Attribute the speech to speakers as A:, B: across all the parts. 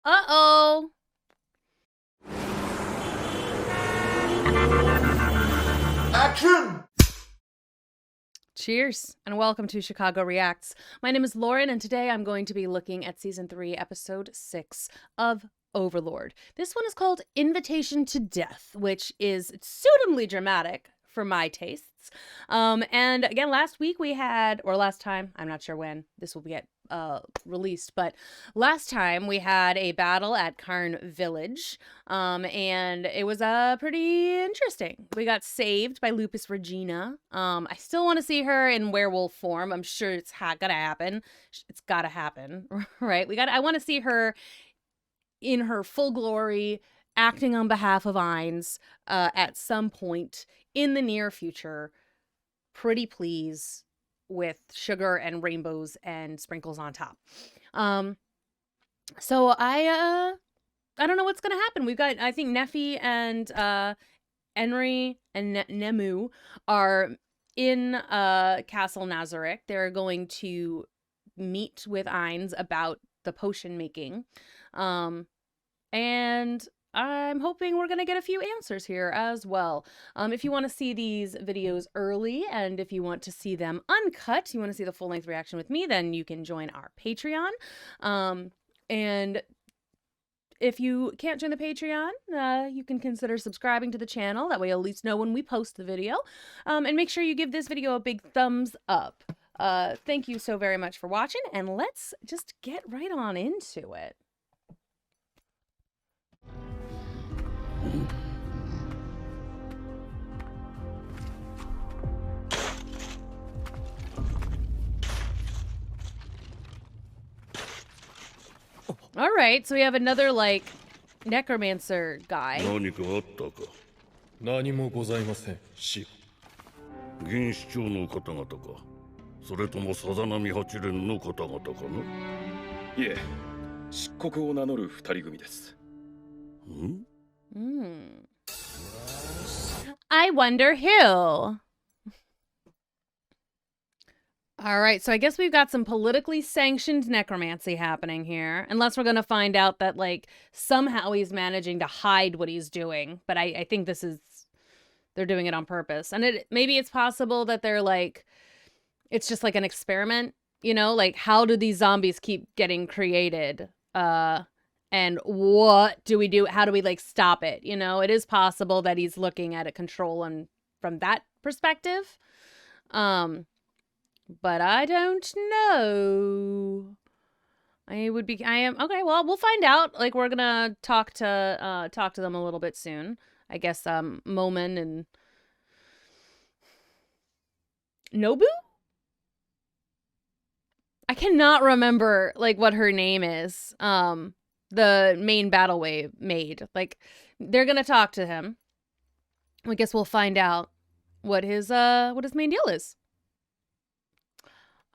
A: Uh-oh.
B: Action!
A: Cheers, and welcome to Chicago Reacts. My name is Lauren, and today I'm going to be looking at Season 3, Episode 6 of Overlord. This one is called Invitation to Death, which is suitably dramatic for my tastes. And again, last time, I'm not sure when this will get released, but last time we had a battle at Karn Village, and it was pretty interesting. We got saved by Lupus Regina. I still want to see her in werewolf form. I'm sure it's gotta happen. It's gotta happen, right? I want to see her in her full glory, acting on behalf of Ainz at some point in the near future. Pretty please, with sugar and rainbows and sprinkles on top. So I don't know what's gonna happen. We've got, I think, Neffy and Enri and Nemu are in Castle Nazarick. They're going to meet with Ainz about the potion making. And I'm hoping we're going to get a few answers here as well. If you want to see these videos early, and if you want to see them uncut, you want to see the full-length reaction with me, then you can join our Patreon. And if you can't join the Patreon, you can consider subscribing to the channel. That way you'll at least know when we post the video. And make sure you give this video a big thumbs up. Thank you so very much for watching, and let's just get right on into it. All right, so we have another, like, necromancer guy.
C: 何かあったか。
D: 何もございません、師
C: 議員主張の方々か。それともさざ波八連の方々かな。
D: いえ、漆黒を名乗る二人組です。
A: I wonder who. All right, so I guess we've got some politically sanctioned necromancy happening here. Unless we're going to find out that, like, somehow he's managing to hide what he's doing. But I think they're doing it on purpose. And maybe it's possible that they're, like, it's just like an experiment, you know? Like, how do these zombies keep getting created? And what do we do? How do we, like, stop it? You know, it is possible that he's looking at a control and from that perspective. But I don't know. Okay, well, we'll find out. Like, we're gonna talk to them a little bit soon. I guess, Momin and Nobu? I cannot remember, like, what her name is. The main battle maid. Like, they're gonna talk to him. I guess we'll find out what his main deal is.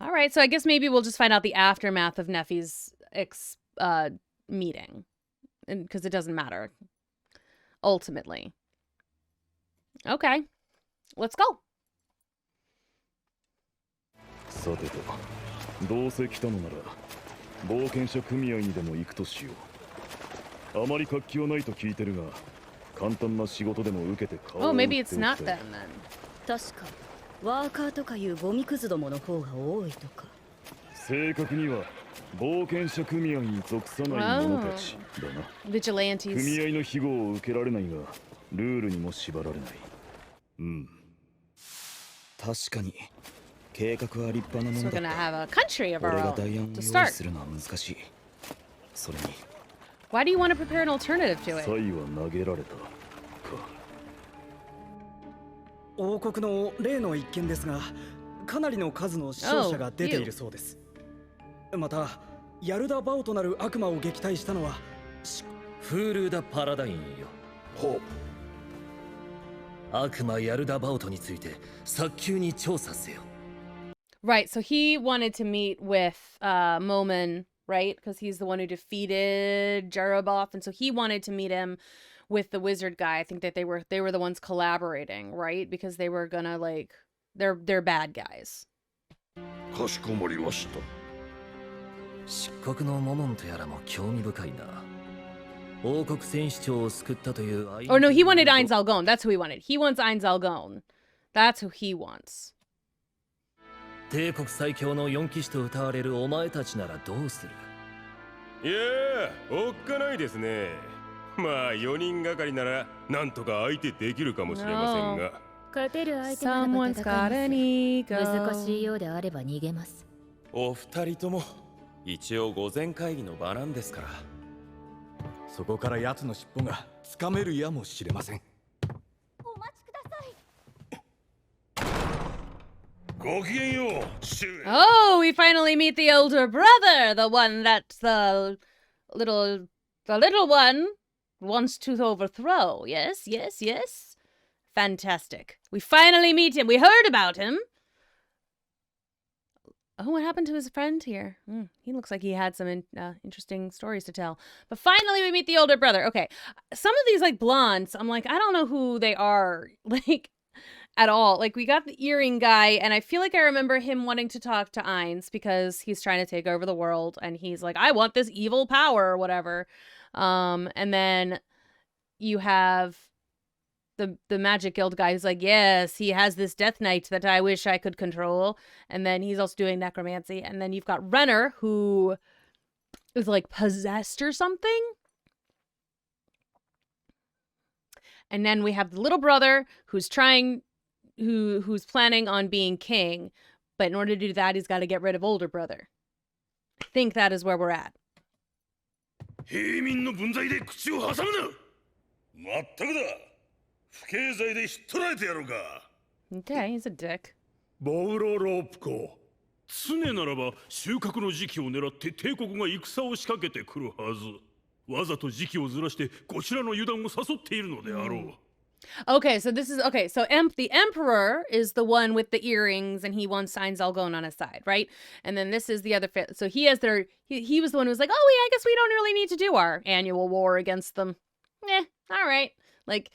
A: All right, so I guess maybe we'll just find out the aftermath of Neffy's meeting, because it doesn't matter, ultimately. Okay, let's go.
D: さてと、どうせ来たのなら冒険者組合にでも行くとしよう。あまり活気はないと聞いてるが、簡単な仕事でも受けて顔を売って
A: Oh, maybe it's not them then.
E: 確かワーカーとかいうゴミくずどもの方が多いとか。
D: 正確には冒険者組合に属さない者たちだな。
A: Vigilantes.
D: 組合の庇護を受けられないが、ルールにも縛られない。確かに計画は立派なも
A: So
D: の
A: we're
D: だ
A: gonna
D: った。
A: have a country of
D: 俺
A: our
D: が
A: own
D: 代案を
A: to
D: 用意
A: start.
D: するのは難しい。それに
A: Why do you want to prepare an alternative to
D: サ
A: it?
D: イは投げられたか。
F: 王国の例の一件ですが、かなりの数の死傷者が出ているそうです。また、ヤルダ・バオとなる悪魔を撃退したのは
G: フールダ・パラダインよ。ほう。悪魔ヤルダ・バオトについて早急に調査せよ。
A: Right, so he wanted to meet with Momin, right? Because he's the one who defeated Jeroboth, and so he wanted to meet him with the wizard guy. I think that they were the ones collaborating, right? Because they were gonna, like, they're bad guys.
C: かしこまりました。
G: 漆黒のモモンとやらも興味深いな。王国戦士長を救ったという
A: Or no, he wanted Ainz Algon. That's who he wanted. He wants Ainz Algon. That's who he wants.
G: 帝国最強の4騎士と歌われるお前たちならどうする？
H: いやー、おっかないですね。まあ4人がかりならなんとか相手できるかもしれませんが。
E: 勝てる相手ならば
A: Someone's
E: 戦
A: got
E: い
A: an
E: ます難し
A: ego.
E: いようであれば逃げます。
I: お二人とも一応御前会議の場なんですから。そこから奴の尻尾がつかめるやもしれません。
J: お待ちください。
C: ごきげんよう、父上。
A: Oh, we finally meet the older brother, the one that the little one wants to overthrow. Yes, yes, yes. Fantastic. We finally meet him. We heard about him. Oh, what happened to his friend here? He looks like he had some interesting stories to tell. But finally we meet the older brother. Okay. Some of these like blondes, I'm like, I don't know who they are. Like at all. Like we got the earring guy and I feel like I remember him wanting to talk to Ainz because he's trying to take over the world and he's like, I want this evil power or whatever. And then you have the Magic Guild guy who's like, yes, he has this Death Knight that I wish I could control. And then he's also doing necromancy. And then you've got Renner who is like possessed or something. And then we have the little brother who's who's planning on being king. But in order to do that, he's got to get rid of older brother. I think that is where we're at.
C: 平民の分際で口を挟むな。まったくだ。不敬罪でひっ捕らえてやろうか。
A: Okay, he's a dick.
C: ボウロロープコ。常ならば収穫の時期を狙って帝国が戦を仕掛けてくるはず。わざと時期をずらしてこちらの油断を誘っているのであろう。
A: Okay, so this is okay. So the Emperor is the one with the earrings, and he wants Ainz Algon on his side, right? And then this is the other. So he has their. He was the one who was like, oh, yeah, I guess we don't really need to do our annual war against them. All right. Like,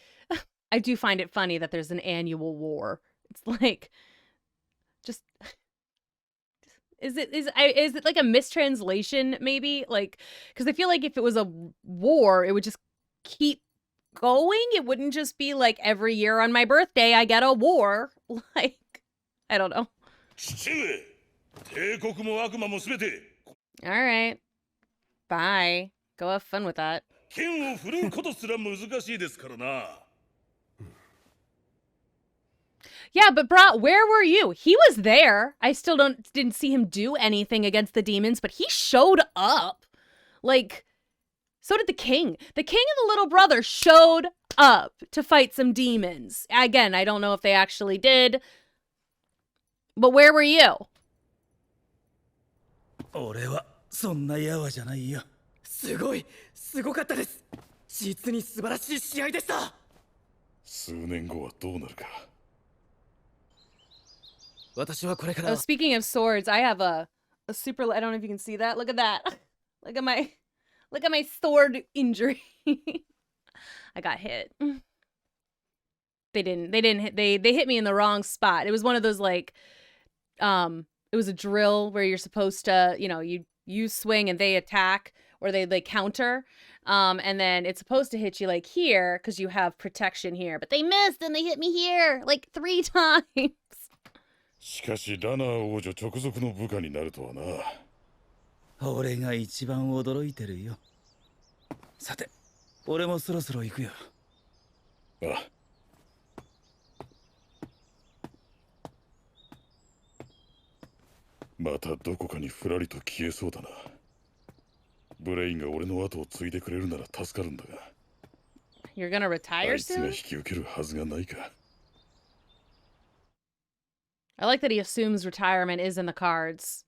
A: I do find it funny that there's an annual war. It's like, just. Is it like a mistranslation? Maybe like because I feel like if it was a war, it would just keep going. It wouldn't just be like every year on my birthday I get a war. Like I don't know. All right. Bye. Go have fun with that. Yeah, but Brat, where were you? He was there. I still didn't see him do anything against the demons, but he showed up. Like, so did the king. The king and the little brother showed up to fight some demons. Again, I don't know if they actually did. But where were you?
F: 俺はそんなやわじゃないよ。すごかったです。実に素晴らしい試合でした。
C: 数年後はどうなるか。
F: 私はこれから。
A: Oh, speaking of swords, I have a super. I don't know if you can see that. Look at that. Look at my sword injury. I got hit. They hit me in the wrong spot. It was one of those like, it was a drill where you're supposed to, you swing and they attack or they like counter. And then it's supposed to hit you like here because you have protection here, but they missed and they hit me here like 3 times.
C: しかしラナー王女直属の部下になるとはな。
F: 俺が一番驚いてるよ。さて、俺もそろそろ行くよ。
C: あ。またどこかにふらりと消えそうだな。ブレインが俺の後を継いでくれるなら助かるんだが。
A: You're gonna retire
C: あいつが
A: soon?
C: 引き受けるはずがないか。
A: I like that he assumes retirement is in the cards.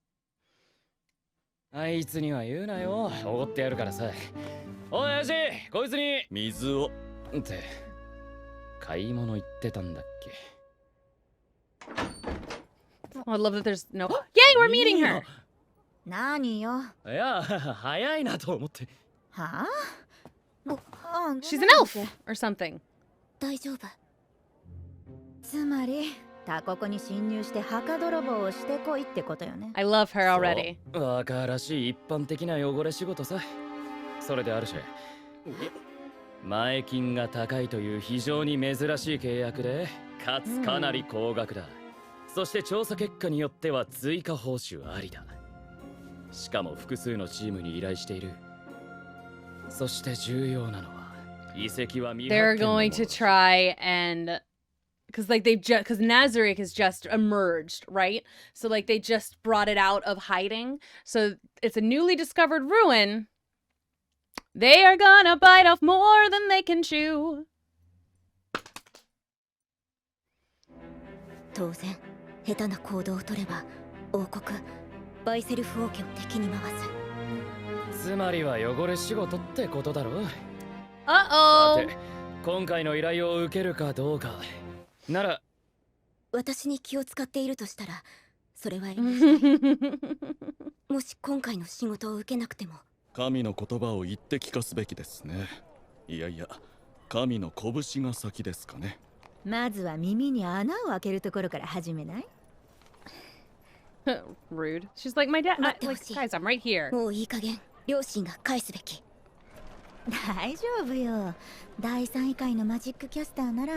K: あいつには言うなよ。おごってやるからさ。おい、やじ、こいつに水を。って買い物行ってたんだっけ。
A: Oh, I love that there's no. Yay, we're meeting her.
J: 何よ。
K: いや、早いなと思って。
J: はあ
A: ？She's an elf or something.
J: 大丈夫。つまり。他国に侵入して墓泥棒をしてこいってことよね。
A: I love her already.
K: 若らしい一般的な汚れ仕事さ。それであるし、前金が高いという非常に珍しい契約で、かつかなり高額だ。そして調査結果によっては追加報酬ありだ。しかも複数のチームに依頼している。そして重要なのは遺跡は未発見のもの。
A: They're going to try and because like they've just because Nazarick has just emerged, right? So like they just brought it out of hiding. So it's a newly discovered ruin. They are gonna bite off more than they can chew.
J: 当然下手な行動を取れば王国バイセルフ王家を敵に回す。
K: つまりは汚れ仕事ってことだろう。
A: Uh-oh.
K: さて、今回の依頼を受けるかどうかなら。
J: 私に気を使っているとしたらそれは遠慮したい。もし今回の仕事を受けなくても
D: 神の言葉を言って聞かすべきですね。いやいや、神の拳が先ですかね。
J: まずは耳に穴を開けるところから始めない？
A: Rude. She's like, my dad. Like, guys, I'm right here.
J: もういい加減両親が返すべき。大丈夫よ。第3位会のマジックキャスターなら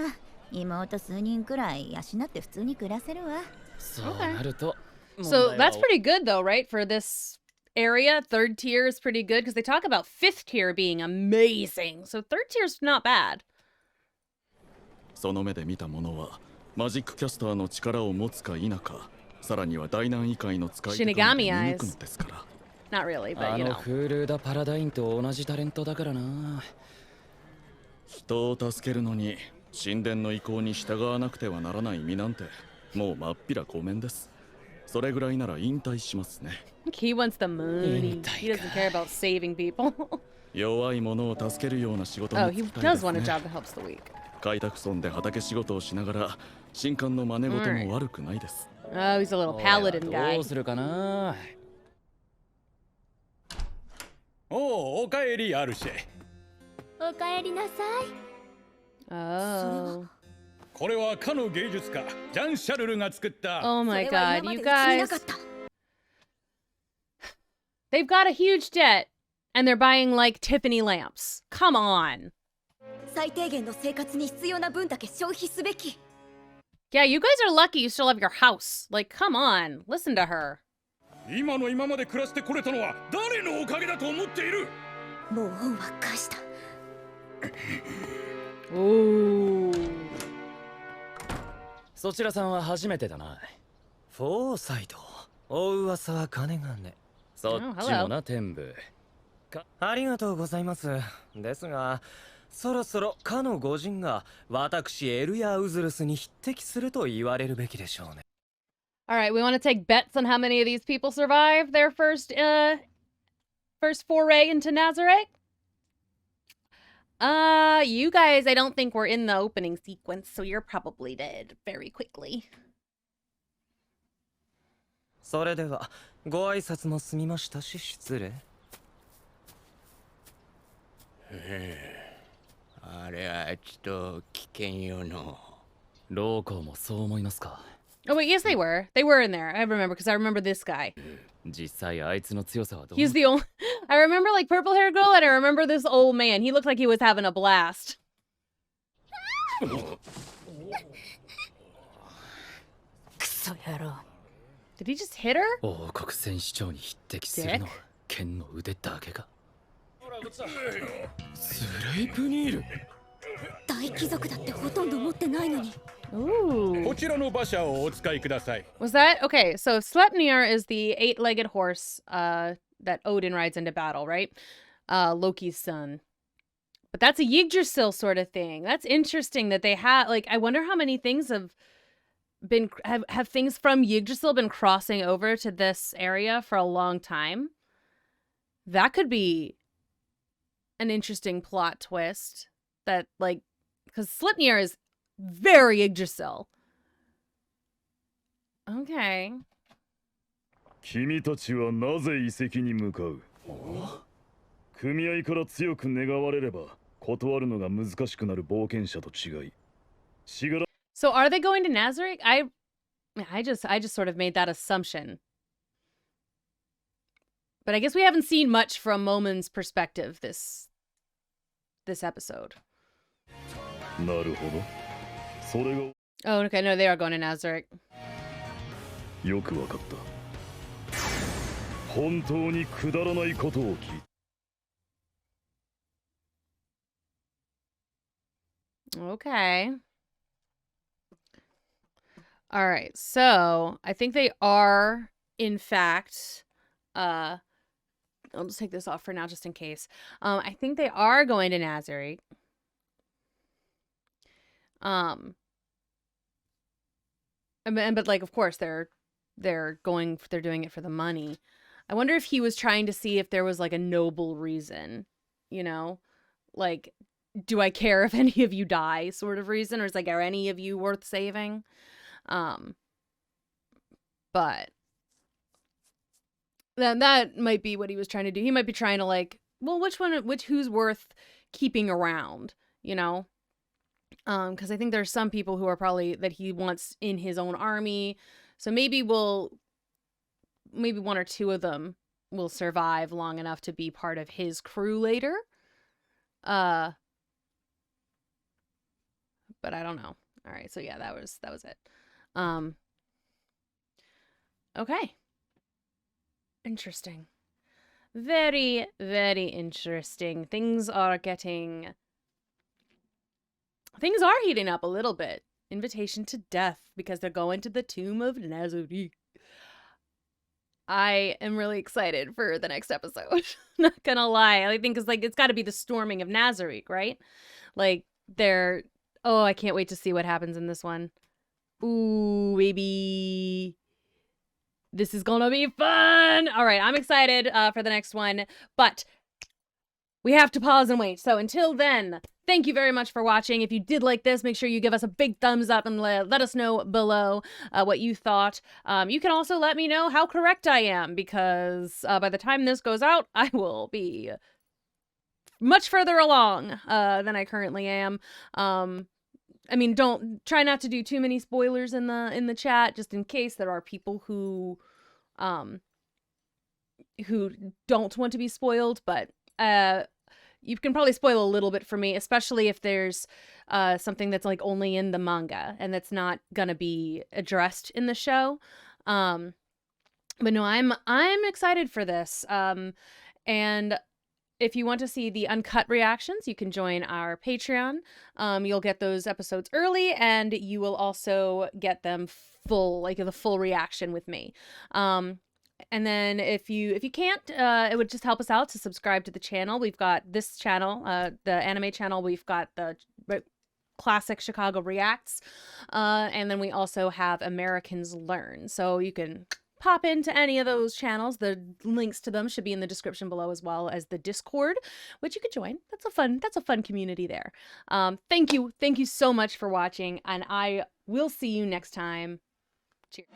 J: 妹数人くらい養って普通に暮らせるわ。
K: そうなると。
A: So that's pretty good though, right? For this area, third tier is pretty good because they talk about fifth tier being amazing. So third tier's not bad.
D: その目で見た者はマジックキャスターの力を持つか否か、さらには大難以下の使い手が見抜くのですから。
A: Not really, but you
K: あ
A: know.
K: のフールーダパラダインと同じタレントだからな。
D: 人を助けるのに神殿の意向に従わなくてはならない身なんてもうまっぴらごめんです。それぐらいなら引退しますね。
A: He wants the money. He doesn't care about saving people.
D: 弱い者を助けるような仕事に
A: Oh,
D: 就
A: he
D: きたいで
A: does
D: す
A: want a
D: ね。
A: job that helps the weak.
D: 開拓村で畑仕事をしながら神官の真似事も悪くないです。
A: Oh, he's a little paladin
K: ど
A: guy.
K: うするかな。
L: おかえりアルシェ。
J: おかえりなさい。
A: Oh.
L: これはかの芸術家ジャン・シャルルが作った。
A: Oh my god, you guys. They've got a huge debt and they're buying like Tiffany lamps. Come on.
J: 最低限の生活に必要な分だけ消費すべき。
A: Yeah, you guys are lucky you still have your house. Like, come on. Listen to her.
L: 今の今まで暮らしてこれたのは誰のおかげだと思っている。
J: もう恩は返した。
A: Ooh.
K: そちらさんは初めてだな。
G: フォーサイド。お噂は金がね。
K: そっちもな、天部。
G: ありがとうございます。ですが、そろそろかの御人が私エルヤ・ウズルスに匹敵すると言われるべきでしょうね。
A: All right, we want to take bets on how many of these people survive their first foray into Nazareth. You guys, I don't think we're in the opening sequence, so you're probably dead very quickly.
G: それではご挨拶も済みましたし失礼。
M: あれはちょっと危険よの。
K: ローコもそう思いますか。
A: Oh wait, yes they were. They were in there. I remember because I remember this guy.
K: 実際あいつの強さはどう？
A: He's the only. I remember like purple hair girl, and I remember this old man. He looked like he was having a blast.
J: クソ野郎。
A: Did he just hit her?
K: 王国戦士長に匹敵するのは剣の腕だけか。
G: スレイプニール。
J: 大貴族だってほとんど持ってないのに。
A: Ooh.
L: こちらの馬車をお使いください。
A: Was that okay? So Sleipnir is the eight-legged horse that Odin rides into battle, right? Loki's son. But that's a Yggdrasil sort of thing. That's interesting that they have. Like, I wonder how many things have things from Yggdrasil been crossing over to this area for a long time. That could be an interesting plot twist. That like, because Sleipnir is very Yggdrasil. Okay.
D: 君たちはなぜ遺跡に向かう？組合から強く願われれば断るのが難しくなる冒険者と違い。
A: So are they going to Nazareth? I just sort of made that assumption. But I guess we haven't seen much from Momon's perspective this this episode.
D: なるほど。それが
A: Oh, okay. No, they are going to Nazarick.
D: よくわかった。本当にくだらないことを聞いた。
A: Okay. All right. So, I think they are, in fact, I'll just take this off for now just in case. I think they are going to Nazarick. But like, of course, they're doing it for the money. I wonder if he was trying to see if there was like a noble reason, you know, like, do I care if any of you die sort of reason, or is like, are any of you worth saving? But that might be what he was trying to do. He might be trying to like, well, who's worth keeping around, you know? Because I think there's some people who are probably that he wants in his own army. So maybe one or two of them will survive long enough to be part of his crew later. But I don't know. All right, so yeah, that was it. Okay. Interesting. Very, very interesting. Things are heating up a little bit. Invitation to death, because they're going to the tomb of Nazarick. I am really excited for the next episode. Not gonna lie. I think it's got to be the storming of Nazarick, right? Like, I can't wait to see what happens in this one. Ooh, baby. This is gonna be fun. All right, I'm excited for the next one, but we have to pause and wait. So until then, thank you very much for watching. If you did like this, make sure you give us a big thumbs up and let us know below what you thought. You can also let me know how correct I am, because by the time this goes out, I will be much further along than I currently am. I mean, try not to do too many spoilers in the chat, just in case there are people who don't want to be spoiled, but you can probably spoil a little bit for me, especially if there's something that's like only in the manga and that's not gonna be addressed in the show. But no, I'm excited for this. And if you want to see the uncut reactions, you can join our Patreon. You'll get those episodes early, and you will also get them full, like the full reaction with me. And then if you can't, it would just help us out to subscribe to the channel. We've got this channel, the anime channel. We've got the classic Chicago Reacts. And then we also have Americans Learn. So you can pop into any of those channels. The links to them should be in the description below, as well as the Discord, which you could join. That's a fun community there. Thank you so much for watching, and I will see you next time. Cheers.